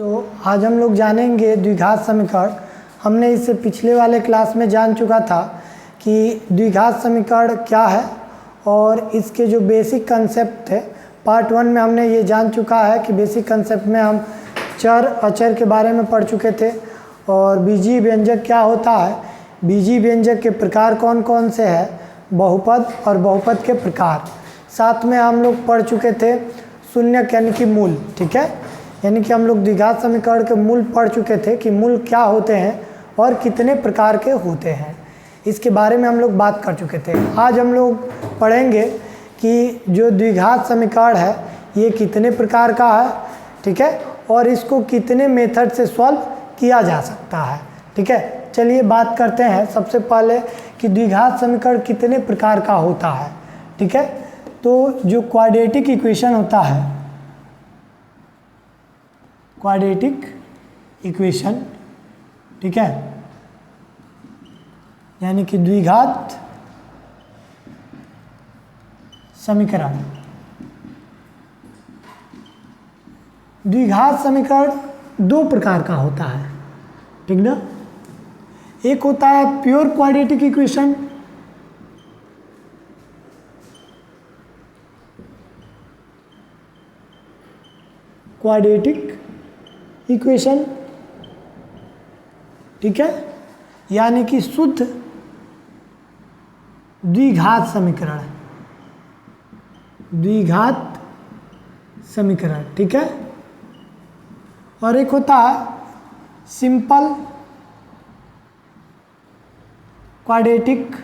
तो आज हम लोग जानेंगे द्विघात समीकरण। हमने इससे पिछले वाले क्लास में जान चुका था कि द्विघात समीकरण क्या है और इसके जो बेसिक कंसेप्ट थे। पार्ट 1 में हमने ये जान चुका है कि बेसिक कंसेप्ट में हम चर अचर के बारे में पढ़ चुके थे और बीजीय व्यंजक क्या होता है, बीजीय व्यंजक के प्रकार कौन कौन से हैं, बहुपद और बहुपद के प्रकार। साथ में हम लोग पढ़ चुके थे शून्यक यानी कि मूल, ठीक है, यानी कि हम लोग द्विघात समीकरण के मूल पढ़ चुके थे कि मूल क्या होते हैं और कितने प्रकार के होते हैं, इसके बारे में हम लोग बात कर चुके थे। आज हम लोग पढ़ेंगे कि जो द्विघात समीकरण है ये कितने प्रकार का है, ठीक है, और इसको कितने मेथड से सॉल्व किया जा सकता है, ठीक है। चलिए बात करते हैं सबसे पहले कि द्विघात समीकरण कितने प्रकार का होता है, ठीक है। तो जो क्वाड्रेटिक इक्वेशन होता है, क्वाड्रेटिक इक्वेशन, ठीक है, यानी कि द्विघात समीकरण। द्विघात समीकरण दो प्रकार का होता है, ठीक ना। एक होता है pure quadratic equation, quadratic equation, ठीक है, यानी कि शुद्ध द्विघात समीकरण, द्विघात समीकरण, ठीक है। और एक होता है सिंपल क्वाड्रेटिक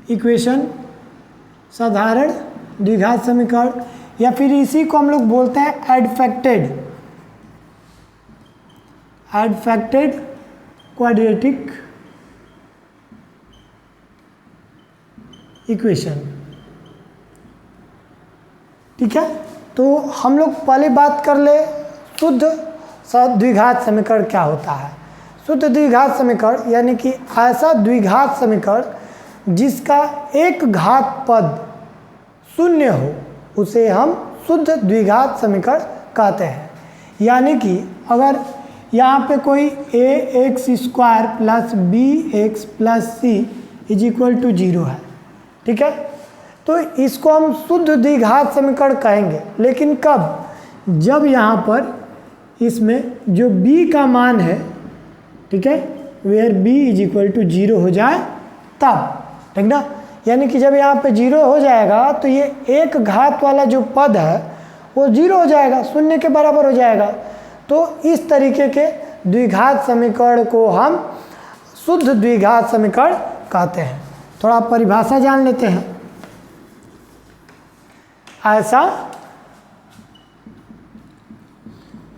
इक्वेशन, साधारण द्विघात समीकरण, या फिर इसी को हम लोग बोलते हैं एडफेक्टेड क्वाड्रेटिक इक्वेशन, ठीक है। तो हम लोग पहले बात कर ले शुद्ध द्विघात समीकरण क्या होता है। शुद्ध द्विघात समीकरण यानी कि ऐसा द्विघात समीकरण जिसका एक घात पद शून्य हो उसे हम शुद्ध द्विघात समीकरण कहते हैं। यानी कि अगर यहाँ पे कोई ax² plus bx plus c is equal to 0 है, ठीक है, तो इसको हम शुद्ध द्विघात समीकरण कहेंगे। लेकिन कब? जब यहाँ पर इसमें जो b का मान है, ठीक है, where b is equal to 0 हो जाए तब, ठीक ना। यानी कि जब यहाँ पे 0 हो जाएगा तो ये एक घात वाला जो पद है वो 0 हो जाएगा, शून्य के बराबर हो जाएगा। तो इस तरीके के द्विघात समीकरण को हम शुद्ध द्विघात समीकरण कहते हैं। थोड़ा परिभाषा जान लेते हैं। ऐसा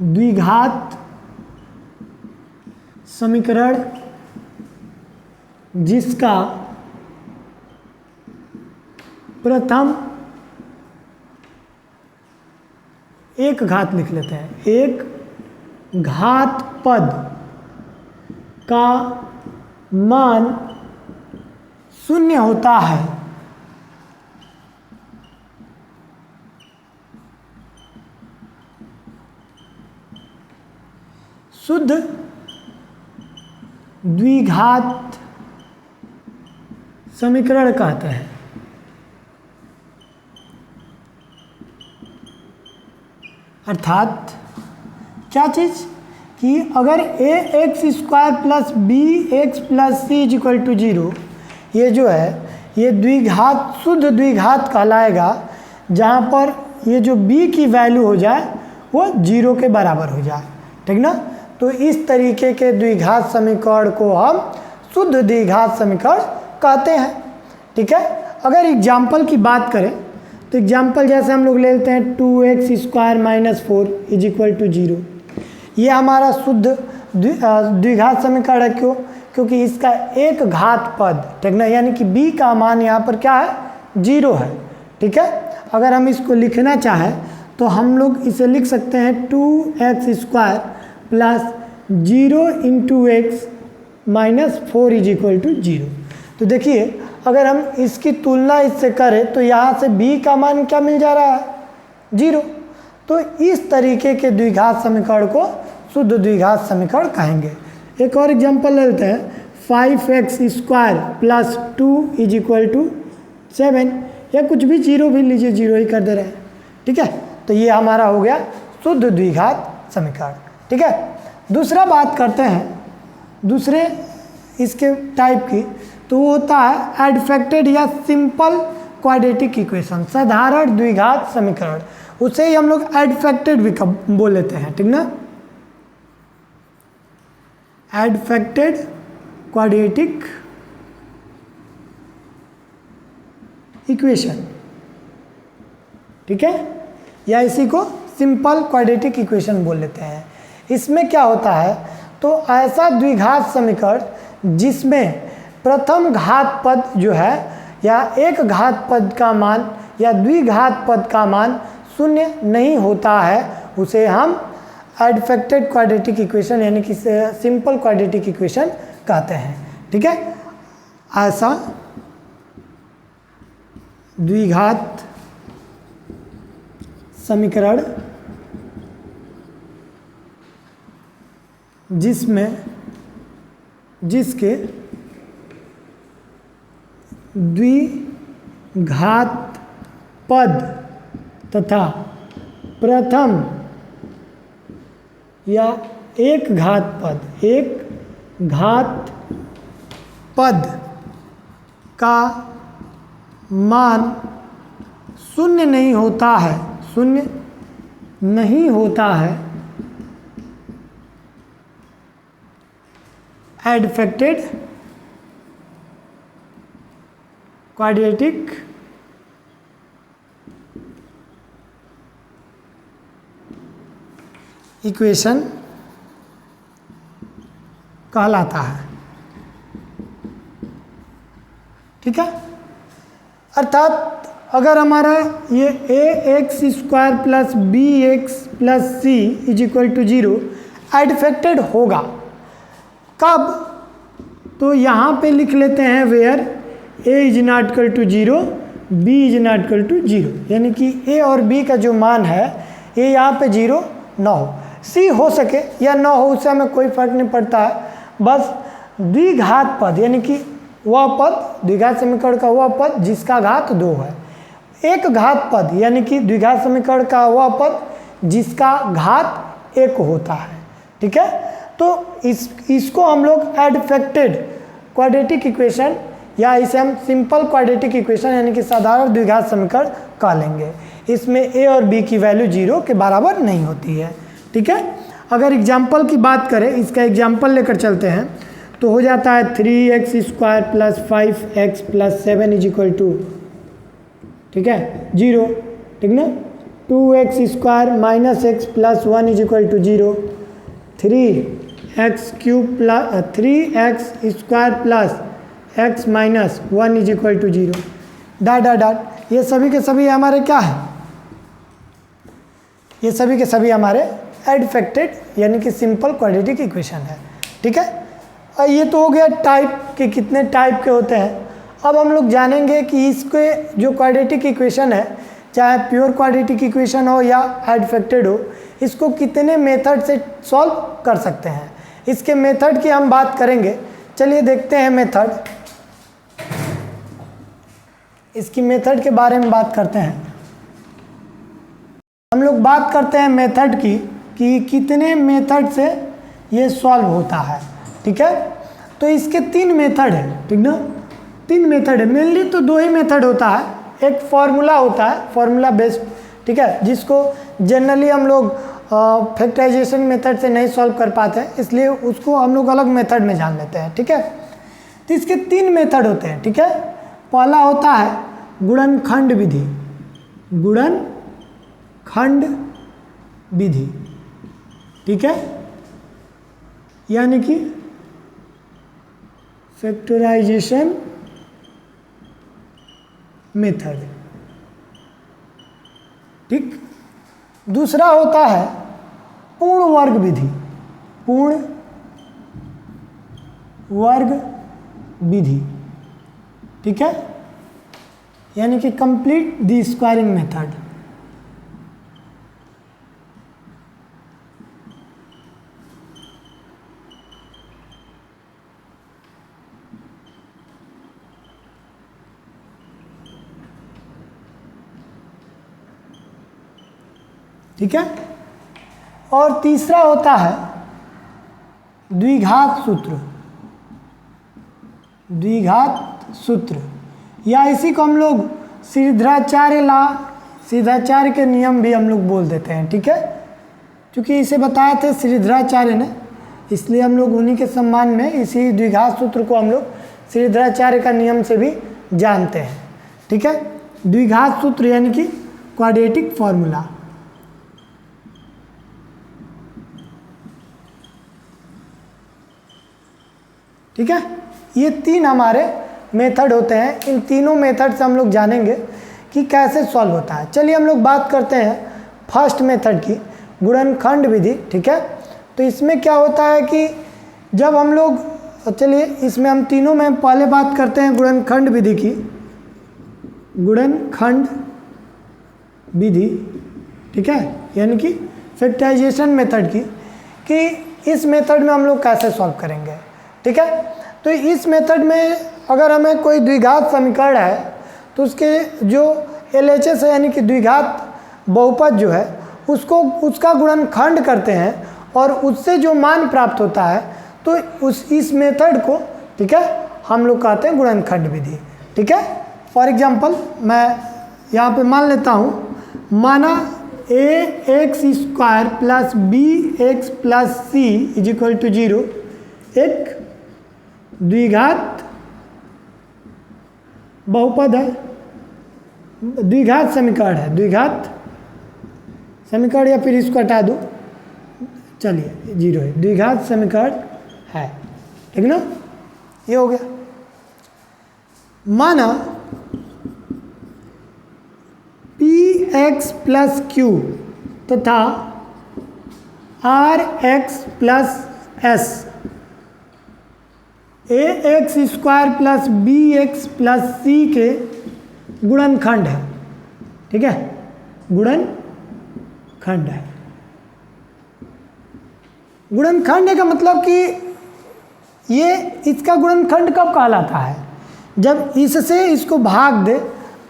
द्विघात समीकरण जिसका प्रथम एक घात लिख लेते हैं, एक घात पद का मान शून्य होता है, शुद्ध द्विघात समीकरण कहते हैं। अर्थात क्या चीज़ कि अगर ax² plus bx plus c is equal to 0, ये जो है ये द्विघात शुद्ध द्विघात कहलाएगा जहाँ पर ये जो b की वैल्यू हो जाए वो 0 के बराबर हो जाए, ठीक ना। तो इस तरीके के द्विघात समीकरण को हम शुद्ध द्विघात समीकरण कहते हैं, ठीक है। अगर एग्जाम्पल की बात करें तो एग्जाम्पल जैसे हम लोग ले लेते हैं 2x² minus 4 is equal to 0। ये हमारा शुद्ध द्विघात समीकरण है। क्यों? क्योंकि इसका एक घात पद, ठीक ना, यानी कि b का मान यहाँ पर क्या है, 0 है, ठीक है। अगर हम इसको लिखना चाहें तो हम लोग इसे लिख सकते हैं 2x² plus 0 into x minus 4 is equal to 0। तो देखिए अगर हम इसकी तुलना इससे करें तो यहाँ से b का मान क्या मिल जा रहा है, 0। तो इस तरीके के द्विघात समीकरण को शुद्ध द्विघात समीकरण कहेंगे। एक और एग्जांपल ले लेते हैं, 5x² plus 2 is equal to 7, या कुछ भी 0 भी लीजिए, 0 ही कर दे रहे हैं, ठीक है। तो ये हमारा हो गया शुद्ध द्विघात समीकरण, ठीक है। दूसरा बात करते हैं दूसरे इसके टाइप की, तो वो होता है एडफेक्टेड या सिंपल क्वाड्रेटिक इक्वेशन, साधारण द्विघात समीकरण। उसे ही हम लोग एडफेक्टेड भी बोल लेते हैं, ठीक ना। एडफेक्टेड क्वाड्रेटिक इक्वेशन, ठीक है, या इसी को सिंपल क्वाड्रेटिक इक्वेशन बोल लेते हैं। इसमें क्या होता है, तो ऐसा द्विघात समीकरण जिसमें प्रथम घात पद जो है या एक घात पद का मान या द्विघात पद का मान शून्य नहीं होता है, उसे हम एडफेक्टेड क्वाड्रेटिक इक्वेशन यानी कि सिंपल क्वाड्रेटिक इक्वेशन कहते हैं, ठीक है। ऐसा द्विघात समीकरण जिसके द्विघात पद तथा प्रथम या एक घात पद का मान शून्य नहीं होता है, एडफेक्टेड क्वाड्रेटिक इक्वेशन कहलाता है, ठीक है। अर्थात अगर हमारा ये ax² plus bx plus c is equal to 0 adfected होगा, कब, तो यहाँ पे लिख लेते हैं where a is not equal to 0, b is not equal to 0, यानी कि a और b का जो मान है ये यहाँ पे 0 ना हो, c हो सके या ना हो, उससे हमें कोई फर्क नहीं पड़ता है। बस द्विघात पद यानी कि वह पद, द्विघात समीकरण का वह पद जिसका घात 2 है, एक घात पद यानी कि द्विघात समीकरण का वह पद जिसका घात 1 होता है, ठीक है। तो इसको हम लोग एडफेक्टेड क्वाड्रेटिक इक्वेशन या इसे हम सिंपल क्वाड्रेटिक इक्वेशन यानी कि साधारण द्विघात समीकरण कह लेंगे। इसमें a और b की वैल्यू 0 के बराबर नहीं होती है, ठीक है। अगर एग्जाम्पल की बात करें, इसका एग्जाम्पल लेकर चलते हैं, तो हो जाता है 3x² plus 5x plus 7 is equal to, ठीक है, 0, ठीक ना। 2x² minus x plus 1 is equal to 0, 3x² plus x minus 1 is equal to 0, dot. ये सभी के सभी हमारे क्या है, ये सभी के सभी हमारे एडफेक्टेड यानी कि सिंपल क्वाड्रेटिक इक्वेशन है, ठीक है। और ये तो हो गया टाइप के, कितने टाइप के होते हैं। अब हम लोग जानेंगे कि इसके जो क्वाड्रेटिक इक्वेशन है, चाहे प्योर क्वाड्रेटिक इक्वेशन हो या एडफेक्टेड हो, इसको कितने मेथड से सॉल्व कर सकते हैं। इसके मेथड की हम बात करेंगे, चलिए देखते हैं मेथड। इसकी मेथड के बारे में बात करते हैं। हम लोग बात करते हैं मेथड की कि कितने मेथड से ये सॉल्व होता है, ठीक है। तो इसके 3 मेथड है, ठीक ना, 3 मेथड है। मेनली तो 2 ही मेथड होता है, एक फॉर्मूला होता है, फॉर्मूला बेस्ड, ठीक है, जिसको जनरली हम लोग फैक्टराइजेशन मेथड से नहीं सॉल्व कर पाते हैं, इसलिए उसको हम लोग अलग मेथड में जान लेते हैं, ठीक है। तो इसके 3 मेथड होते हैं, ठीक है। पहला होता है गुणनखंड विधि, गुणनखंड विधि, ठीक है, यानी कि फैक्टराइजेशन मेथड, ठीक। दूसरा होता है पूर्ण वर्ग विधि, पूर्ण वर्ग विधि, ठीक है, यानी कि कंप्लीट द स्क्वायरिंग मेथड, ठीक है। और तीसरा होता है द्विघात सूत्र, द्विघात सूत्र, या इसी को हम लोग श्रीधराचार्य के नियम भी हम लोग बोल देते हैं। ठीक है, क्योंकि इसे बताए थे श्रीधराचार्य ने, इसलिए हम लोग उन्हीं के सम्मान में इसी द्विघात सूत्र को हम लोग श्रीधराचार्य का नियम से भी जानते हैं। ठीक है, द्विघात सूत्र यानी कि क्वाड्रेटिक फॉर्मूला। ठीक है, ये तीन हमारे मेथड होते हैं। इन तीनों मेथड से हम लोग जानेंगे कि कैसे सॉल्व होता है। चलिए हम लोग बात करते हैं फर्स्ट मेथड की, गुणनखंड विधि। ठीक है, तो इसमें क्या होता है कि जब हम लोग, चलिए इसमें हम तीनों में पहले बात करते हैं गुणनखंड विधि की, गुणनखंड विधि। ठीक है, यानी कि फैक्टराइजेशन मेथड की, कि इस मेथड में हम लोग कैसे सॉल्व करेंगे। ठीक है, तो इस मेथड में अगर हमें कोई द्विघात समीकरण है तो उसके जो LHS है यानी कि द्विघात बहुपद जो है उसको, उसका गुणनखंड करते हैं और उससे जो मान प्राप्त होता है तो इस मेथड को, ठीक है, हम लोग कहते हैं गुणनखंड विधि। ठीक है, फॉर एग्जांपल मैं यहाँ पे मान लेता हूँ, माना ax² + bx + c = 0 एक द्विघात बहुपद है, द्विघात समीकरण है, द्विघात समीकरण, या फिर इसको हटा दो, चलिए 0 है, द्विघात समीकरण है। ठीक ना, ये हो गया। माना px + q तथा rx + s ax² + bx + c के गुणनखंड है। ठीक है, गुणनखंड है। गुणनखंड का मतलब कि ये, इसका गुणनखंड कब कहलाता है, जब इससे इसको भाग दे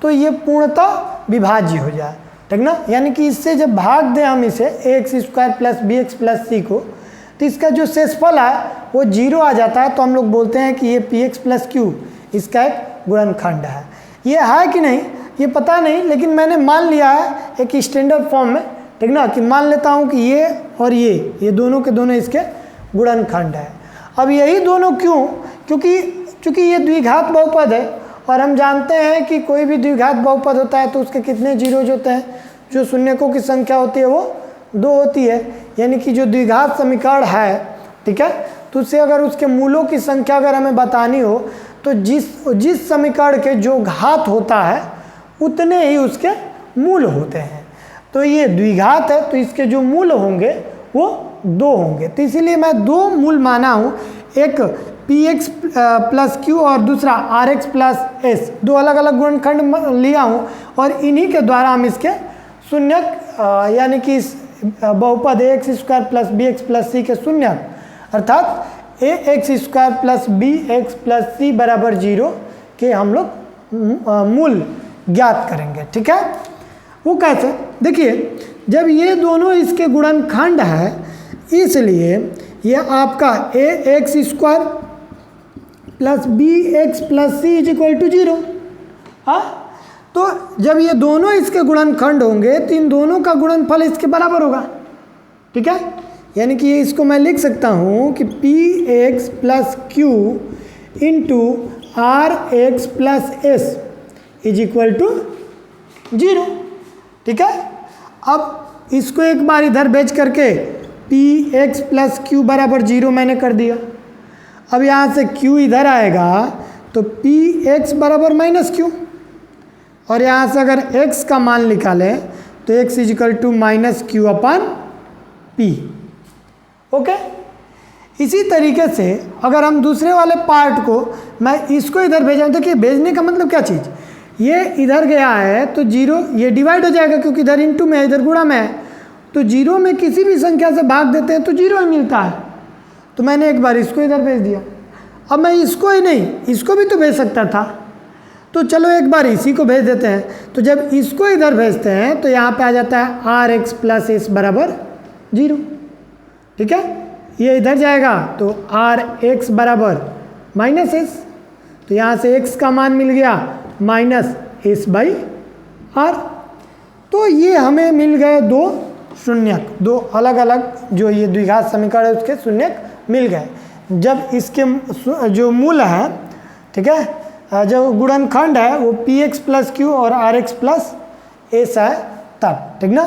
तो ये पूर्णतः विभाज्य हो जाए। ठीक ना, यानी कि इससे जब भाग दें हम इसे ax² + bx + c को, तो इसका जो शेषफल है वो 0 आ जाता है। तो हम लोग बोलते हैं कि ये px + q इसका एक गुणनखंड है। ये है कि नहीं ये पता नहीं, लेकिन मैंने मान लिया है एक स्टैंडर्ड फॉर्म में। ठीक ना, कि मान लेता हूँ कि ये और ये दोनों के दोनों इसके गुणनखंड है। अब यही दोनों क्यों, क्योंकि ये द्विघात बहुपद है और हम जानते हैं कि कोई भी द्विघात बहुपद होता है तो उसके कितने जीरोज होते हैं, जो शून्यकों की संख्या होती है वो 2 होती है। यानी कि जो द्विघात समीकरण है, ठीक है, तो उससे अगर उसके मूलों की संख्या अगर हमें बतानी हो तो जिस समीकरण के जो घात होता है उतने ही उसके मूल होते हैं। तो ये द्विघात है तो इसके जो मूल होंगे वो 2 होंगे। तो इसीलिए मैं 2 मूल माना हूँ, एक px + q और दूसरा rx + s, 2 अलग अलग गुणनखंड लिया हूँ और इन्हीं के द्वारा हम इसके शून्यक यानी कि इस बहुपद ax² + bx + c के शून्यक अर्थात ax² + bx + c = 0 के हम लोग मूल ज्ञात करेंगे। ठीक है, वो कैसे, देखिए जब ये दोनों इसके गुणनखंड है इसलिए ये आपका ax² + bx + c = 0। हाँ, तो जब ये दोनों इसके गुणनखंड होंगे तो इन दोनों का गुणनफल इसके बराबर होगा। ठीक है, यानी कि ये इसको मैं लिख सकता हूँ कि px + q × rx + s = 0। ठीक है, अब इसको एक बार इधर भेज करके px + q = 0 मैंने कर दिया। अब यहाँ से q इधर आएगा तो px = -q, और यहाँ से अगर x का मान निकालें तो x = -q/p। ओके, इसी तरीके से अगर हम दूसरे वाले पार्ट को, मैं इसको इधर भेजा, देखिए भेजने का मतलब क्या चीज़, ये इधर गया है तो 0 ये डिवाइड हो जाएगा क्योंकि इधर इनटू में है, इधर गुणा में है, तो 0 में किसी भी संख्या से भाग देते हैं तो 0 ही मिलता है। तो मैंने एक बार इसको इधर भेज दिया। अब मैं इसको ही नहीं, इसको भी तो भेज सकता था, तो चलो एक बार इसी को भेज देते हैं। तो जब इसको इधर भेजते हैं तो यहाँ पे आ जाता है आर एक्स प्लस एस बराबर 0। ठीक है, ये इधर जाएगा तो आर एक्स बराबर माइनस एस, तो यहाँ से एक्स का मान मिल गया माइनस एस बाई आर। तो ये हमें मिल गए दो शून्यक, दो अलग अलग जो ये द्विघात समीकरण है उसके शून्यक मिल गए। जब इसके जो मूल है, ठीक है, जो गुणनखंड है वो पी एक्स प्लस क्यू और आर एक्स प्लस एस है तब, ठीक ना।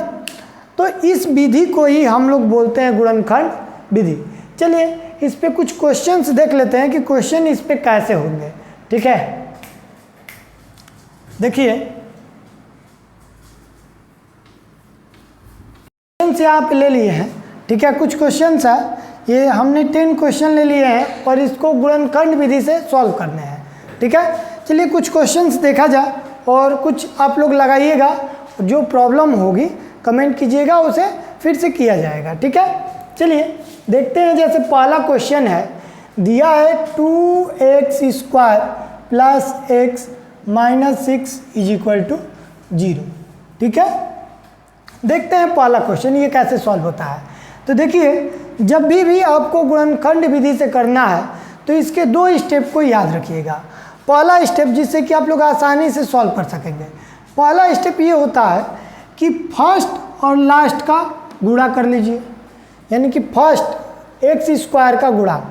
तो इस विधि को ही हम लोग बोलते हैं गुणनखंड विधि। चलिए इस पे कुछ क्वेश्चंस देख लेते हैं कि क्वेश्चन इस पे कैसे होंगे। ठीक है, देखिए क्वेश्चंस यहाँ पे ले लिए हैं। ठीक है, कुछ क्वेश्चंस है, ये हमने 10 क्वेश्चन ले लिए हैं और इसको गुणनखंड विधि से सॉल्व करने हैं। ठीक है, चलिए कुछ क्वेश्चंस देखा जाए और कुछ आप लोग लगाइएगा, जो प्रॉब्लम होगी कमेंट कीजिएगा, उसे फिर से किया जाएगा। ठीक है, चलिए देखते हैं। जैसे पहला क्वेश्चन है, दिया है 2x² plus x minus 6 is equal to 0। ठीक है, देखते हैं पहला क्वेश्चन ये कैसे सॉल्व होता है। तो देखिए, जब भी आपको गुणनखंड विधि से करना है तो इसके दो स्टेप को याद रखिएगा। पहला स्टेप जिससे कि आप लोग आसानी से सॉल्व कर सकेंगे, पहला स्टेप ये होता है कि फर्स्ट और लास्ट का गुणा कर लीजिए, यानी कि फर्स्ट x² का गुणा,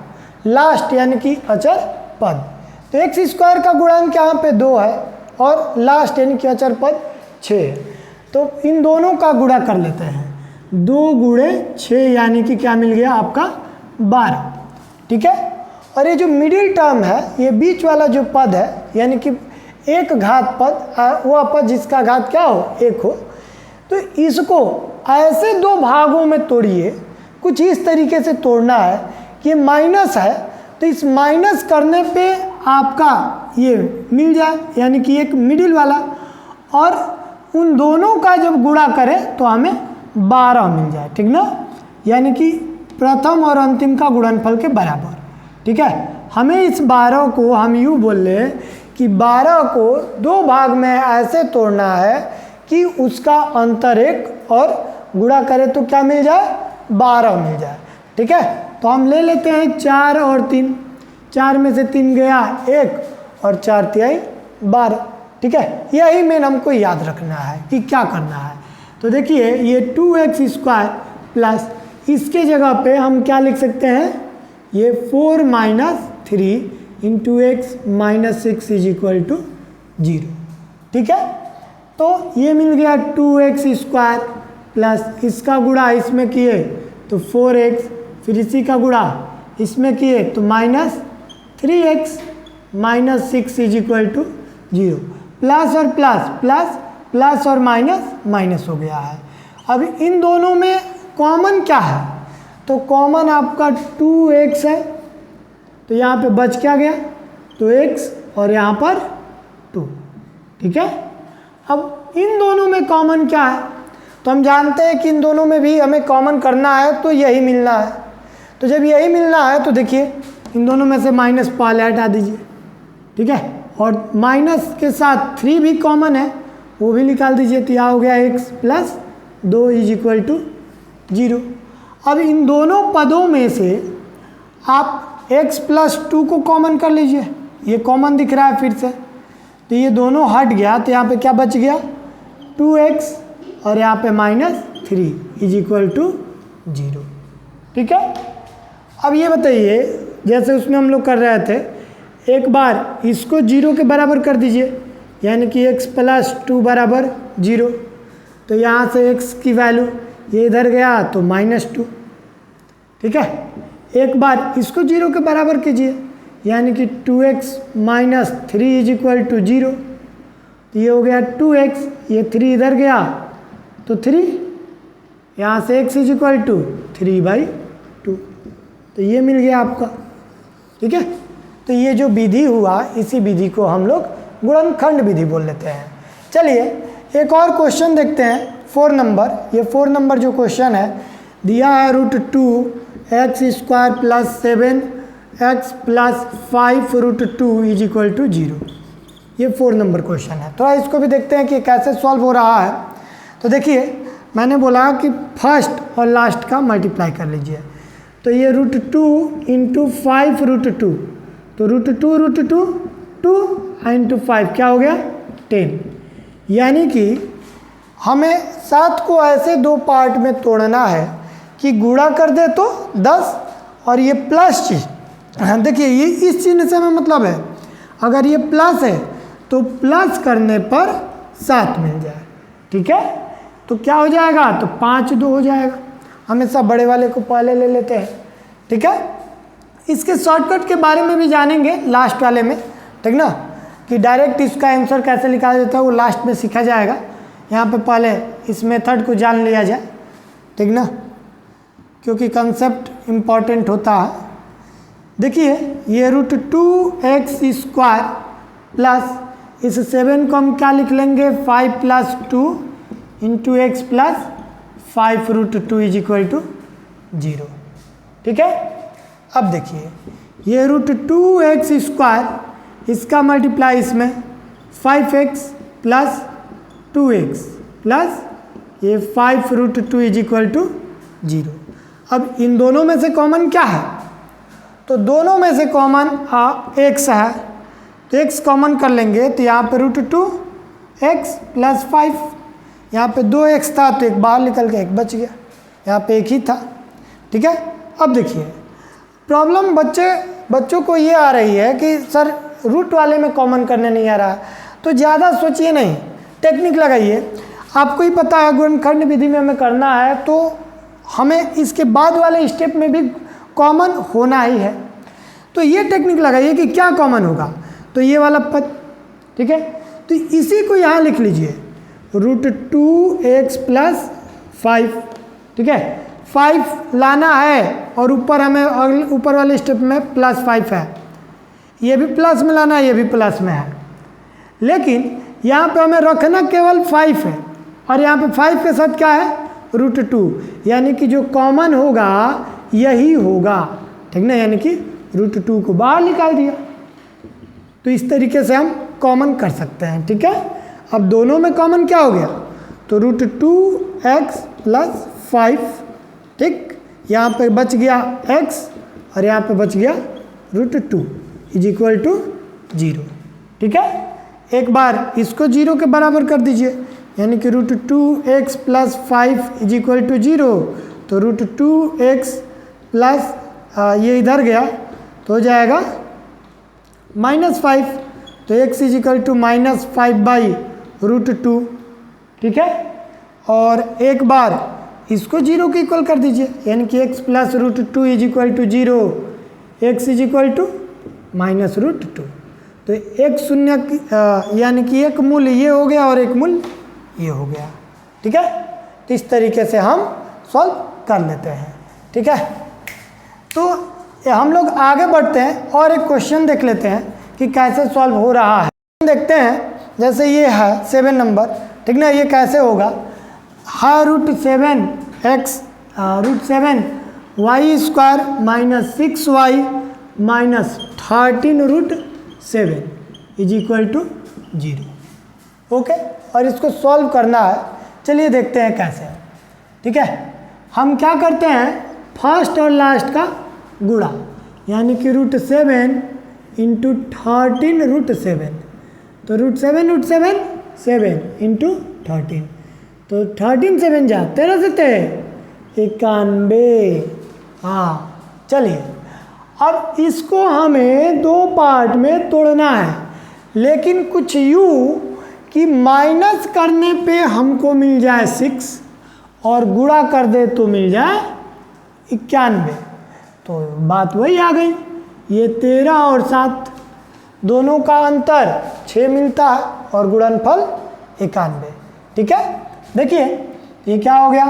लास्ट यानी कि अचर पद। तो x² का गुणांक यहाँ पे 2 है और लास्ट यानी कि अचर पद 6 है। तो इन दोनों का गुणा कर लेते हैं, 2 गुणे 6 यानी कि क्या मिल गया आपका 12। ठीक है, और ये जो मिडिल टर्म है, ये बीच वाला जो पद है, यानी कि एक घात पद, वह पद जिसका घात क्या हो 1 हो, तो इसको ऐसे दो भागों में तोड़िए। कुछ इस तरीके से तोड़ना है कि माइनस है तो इस माइनस करने पे आपका ये मिल जाए, यानी कि एक मिडिल वाला, और उन दोनों का जब गुणा करें तो हमें 12 मिल जाए। ठीक ना, यानी कि प्रथम और अंतिम का गुणनफल के बराबर। ठीक है, हमें इस 12 को हम यूँ बोल लें कि 12 को 2 भाग में ऐसे तोड़ना है कि उसका अंतर 1 और गुणा करें तो क्या मिल जाए 12 मिल जाए। ठीक है, तो हम ले लेते हैं 4 और 3, 4 में से 3 गया 1 और 4 तिहाई 12। ठीक है, यही मेन हमको याद रखना है कि क्या करना है। तो देखिए ये 2x² प्लस इसके जगह पे हम क्या लिख सकते हैं, ये 4 minus 3 into x minus 6 is equal to 0। ठीक है, तो ये मिल गया 2x² प्लस इसका गुणा इसमें किए तो 4x, फिर इसी का गुणा इसमें किए तो minus 3x minus 6 is equal to 0। Plus और प्लस, प्लस प्लस और माइनस माइनस हो गया है। अब इन दोनों में कॉमन क्या है, तो कॉमन आपका 2x है, तो यहाँ पे बच क्या गया, तो x और यहाँ पर 2। ठीक है, अब इन दोनों में कॉमन क्या है, तो हम जानते हैं कि इन दोनों में भी हमें कॉमन करना है तो यही मिलना है। तो जब यही मिलना है तो देखिए इन दोनों में से माइनस पहले हटा दीजिए। ठीक है, और माइनस के साथ 3 भी कॉमन है, वो भी निकाल दीजिए, तो यहाँ हो गया x plus 2 is equal to 0। अब इन दोनों पदों में से आप x प्लस 2 को कॉमन कर लीजिए, ये कॉमन दिख रहा है फिर से, तो ये दोनों हट गया, तो यहाँ पे क्या बच गया 2x और यहाँ पे माइनस 3 इज इक्वल टू 0। ठीक है, अब ये बताइए, जैसे उसमें हम लोग कर रहे थे, एक बार इसको 0 के बराबर कर दीजिए, यानी कि x प्लस 2 बराबर 0, तो यहाँ से x की वैल्यू ये इधर गया तो -2। ठीक है, एक बार इसको 0 के बराबर कीजिए, यानी कि 2x minus 3 is equal to 0, तो ये हो गया 2x, ये 3 इधर गया तो 3, यहाँ से x इज इक्वल टू 3/2, तो ये मिल गया आपका। ठीक है, तो ये जो विधि हुआ, इसी विधि को हम लोग गुणनखंड विधि बोल लेते हैं। चलिए एक और क्वेश्चन देखते हैं, 4 नंबर। ये 4 नंबर जो क्वेश्चन है, दिया है √2x² plus 7x plus 5 √2 is equal to 0। ये 4 नंबर क्वेश्चन है। थोड़ा इसको भी देखते हैं कि कैसे सॉल्व हो रहा है। तो देखिए मैंने बोला कि फर्स्ट और लास्ट का मल्टीप्लाई कर लीजिए। तो ये √2 इंटू 5 √2, तो √2 2 इंटू 5 क्या हो गया 10। यानी कि हमें 7 को ऐसे 2 पार्ट में तोड़ना है कि गुणा कर दे तो 10 और ये प्लस चीज, देखिए ये इस चिन्ह से हमें मतलब है, अगर ये प्लस है तो प्लस करने पर 7 मिल जाए, ठीक है। तो क्या हो जाएगा, तो 5 2 हो जाएगा। हमेशा बड़े वाले को पहले ले लेते हैं, ठीक है। इसके शॉर्टकट के बारे में भी जानेंगे लास्ट वाले में, ठीक ना, कि डायरेक्ट इसका आंसर कैसे निकाला जाता है वो लास्ट में सीखा जाएगा। यहाँ पे पहले इस मेथड को जान लिया जाए, ठीक ना, क्योंकि कंसेप्ट इम्पॉर्टेंट होता है। देखिए ये √2x² प्लस इस 7 को हम क्या लिख लेंगे 5 + 2 इंटू x प्लस 5 √2 = 0, ठीक है। अब देखिए ये √2x², इसका मल्टीप्लाई इसमें 5x प्लस 2x प्लस ये 5 √2 = 0। अब इन दोनों में से कॉमन क्या है, तो दोनों में से कॉमन x है, तो x कॉमन कर लेंगे तो यहाँ पे √2x प्लस 5, यहाँ पे 2x था तो एक बाहर निकल के एक बच गया, यहाँ पे एक ही था, ठीक है। अब देखिए प्रॉब्लम बच्चों को ये आ रही है कि सर रूट वाले में कॉमन करने नहीं आ रहा है, तो ज़्यादा सोचिए नहीं, टेक्निक लगाइए। आपको ही पता है गुणनखंड विधि में हमें करना है तो हमें इसके बाद वाले स्टेप में भी कॉमन होना ही है। तो ये टेक्निक लगाइए कि क्या कॉमन होगा, तो ये वाला पद, ठीक है। तो इसी को यहाँ लिख लीजिए √2x प्लस 5, ठीक है। 5 लाना है और ऊपर हमें ऊपर वाले स्टेप में +5 है, ये भी प्लस में लाना है, ये भी प्लस में है, लेकिन यहाँ पे हमें रखना केवल 5 है और यहाँ पे 5 के साथ क्या है √2, यानी कि जो कॉमन होगा यही होगा, ठीक ना, यानी कि √2 को बाहर निकाल दिया। तो इस तरीके से हम कॉमन कर सकते हैं, ठीक है। अब दोनों में कॉमन क्या हो गया, तो √2x प्लस 5, ठीक, यहाँ पे बच गया x और यहाँ पे बच गया √2 = 0, ठीक है। एक बार इसको 0 के बराबर कर दीजिए, यानी कि √2x प्लस 5 = 0, तो √2x प्लस ये इधर गया तो हो जाएगा -5, तो x = -5/√2, ठीक है। और एक बार इसको 0 के इक्वल कर दीजिए, यानी कि x प्लस √2 = 0, x -√2, तो एक शून्य यानी कि एक मूल्य ये हो गया और एक मूल्य ये हो गया, ठीक है। तो इस तरीके से हम सॉल्व कर लेते हैं, ठीक है। तो हम लोग आगे बढ़ते हैं और एक क्वेश्चन देख लेते हैं कि कैसे सॉल्व हो रहा है। देखते हैं, जैसे ये है 7 नंबर, ठीक ना, ये कैसे होगा, है √7y² -6y -13√7 = 0, ओके। और इसको सॉल्व करना है, चलिए देखते हैं कैसे, ठीक है। हम क्या करते हैं, फर्स्ट और लास्ट का गुणा, यानी कि √7 इंटू 13√7, तो √7 7 इंटू 13, तो 13 7 जा 13 से 91, हाँ। चलिए अब इसको हमें 2 पार्ट में तोड़ना है, लेकिन कुछ यूँ कि माइनस करने पे हमको मिल जाए 6 और गुणा कर दे तो मिल जाए 91, तो बात वही आ गई, ये 13 और 7 दोनों का अंतर 6 मिलता है और गुणनफल 91, ठीक है। देखिए ये क्या हो गया,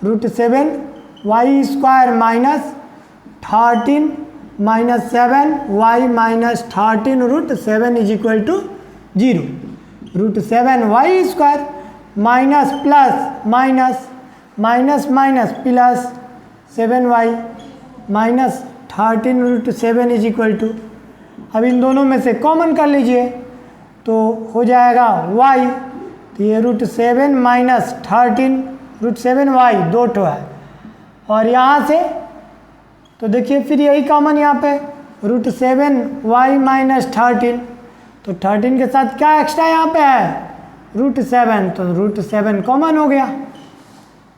√7y² -13 -7y -13√7 = 0, √7y² minus plus minus minus minus plus 7y -13√7 = अब इन दोनों में से कॉमन कर लीजिए, तो हो जाएगा y, तो ये √7 माइनस 13 √7y 2 ठो है। और यहाँ से तो देखिए फिर यही कॉमन यहाँ पे √7y माइनस 13, तो 13 के साथ क्या एक्स्ट्रा यहाँ पे है √7, तो √7 कॉमन हो गया,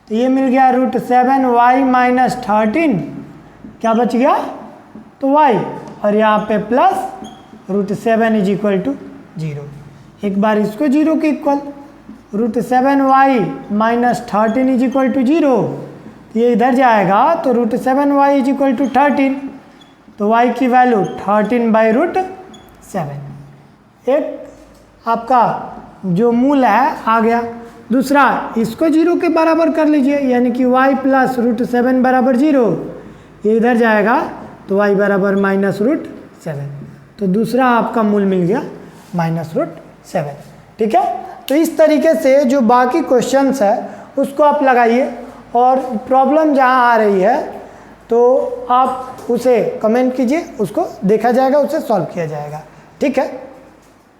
तो ये मिल गया √7y माइनस 13, क्या बच गया तो y, और यहाँ पे प्लस √7 इज इक्वल टू 0। एक बार इसको 0 के equal, √7y minus 13 is equal to 0, ये इधर जाएगा तो √7y इज इक्वल टू 13, तो y की वैल्यू 13/√7। एक आपका जो मूल है आ गया। दूसरा इसको 0 के बराबर कर लीजिए, यानी कि y प्लस √7 बराबर 0, ये इधर जाएगा तो y बराबर -√7, तो दूसरा आपका मूल मिल गया -√7। ठीक है, तो इस तरीके से जो बाकी क्वेश्चंस है उसको आप लगाइए, और प्रॉब्लम जहाँ आ रही है तो आप उसे कमेंट कीजिए, उसको देखा जाएगा, उसे सॉल्व किया जाएगा। ठीक है।